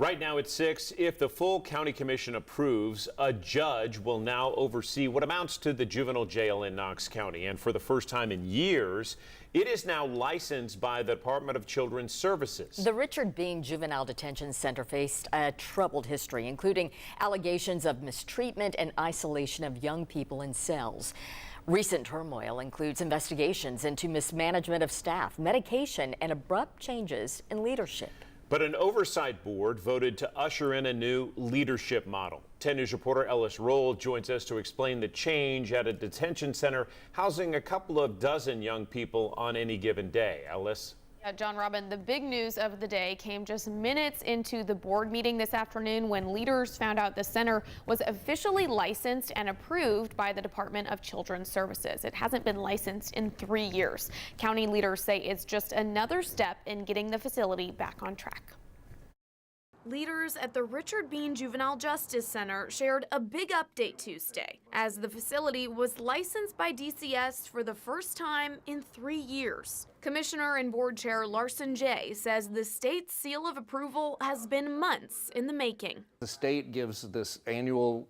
Right now at 6, if the full county commission approves, a judge will now oversee what amounts to the juvenile jail in Knox County. And for the first time in years, it is now licensed by the Department of Children's Services. The Richard Bean Juvenile Detention Center faced a troubled history, including allegations of mistreatment and isolation of young people in cells. Recent turmoil includes investigations into mismanagement of staff, medication, and abrupt changes in leadership. But an oversight board voted to usher in a new leadership model. 10 News reporter Ellis Roll joins us to explain the change at a detention center housing a couple of dozen young people on any given day. Ellis? Yeah, John Robin, the big news of the day came just minutes into the board meeting this afternoon when leaders found out the center was officially licensed and approved by the Department of Children's Services. It hasn't been licensed in 3 years. County leaders say it's just another step in getting the facility back on track. Leaders at the Richard Bean Juvenile Justice Center shared a big update Tuesday as the facility was licensed by DCS for the first time in 3 years. Commissioner and Board Chair Larson J. says the state's seal of approval has been months in the making. The state gives this annual,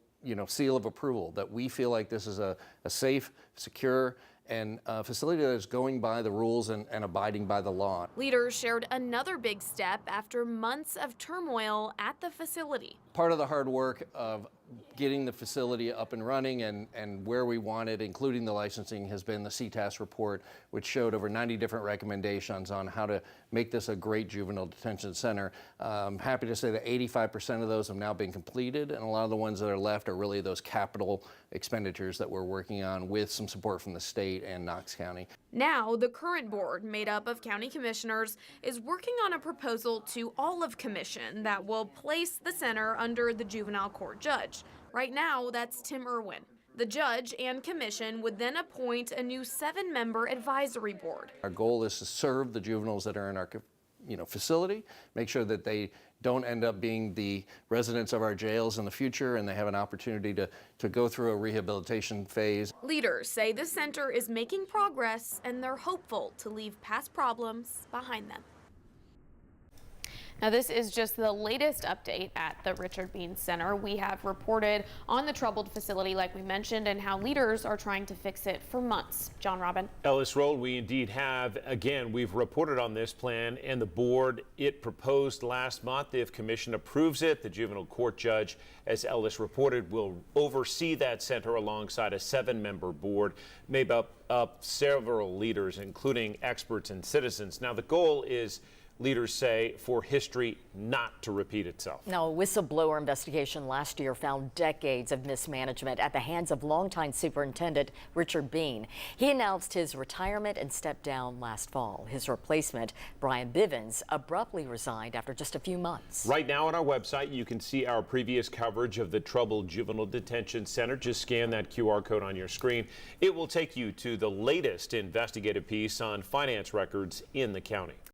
seal of approval that we feel like this is a safe, secure, and a facility that is going by the rules and abiding by the law. Leaders shared another big step after months of turmoil at the facility. Part of the hard work of getting the facility up and running and where we want it, including the licensing, has been the CTAS report, which showed over 90 different recommendations on how to make this a great juvenile detention center. I'm happy to say that 85% of those have now been completed, and a lot of the ones that are left are really those capital expenditures that we're working on with some support from the state and Knox County. Now, the current board, made up of county commissioners, is working on a proposal to all of commission that will place the center under the juvenile court judge. Right now, that's Tim Irwin. The judge and commission would then appoint a new 7-member advisory board. Our goal is to serve the juveniles that are in our facility, make sure that they don't end up being the residents of our jails in the future, and they have an opportunity to go through a rehabilitation phase. Leaders say the center is making progress, and they're hopeful to leave past problems behind them. Now, this is just the latest update at the Richard Bean Center. We have reported on the troubled facility, like we mentioned, and how leaders are trying to fix it for months. John Robin. Ellis Roll, we indeed have. Again, we've reported on this plan, and the board, it proposed last month. If commission approves it, the juvenile court judge, as Ellis reported, will oversee that center alongside a 7-member board made up of several leaders, including experts and citizens. Now, the goal is, leaders say, for history not to repeat itself. Now, a whistleblower investigation last year found decades of mismanagement at the hands of longtime Superintendent Richard Bean. He announced his retirement and stepped down last fall. His replacement, Brian Bivens, abruptly resigned after just a few months. Right now on our website, you can see our previous coverage of the troubled juvenile detention center. Just scan that QR code on your screen. It will take you to the latest investigative piece on finance records in the county.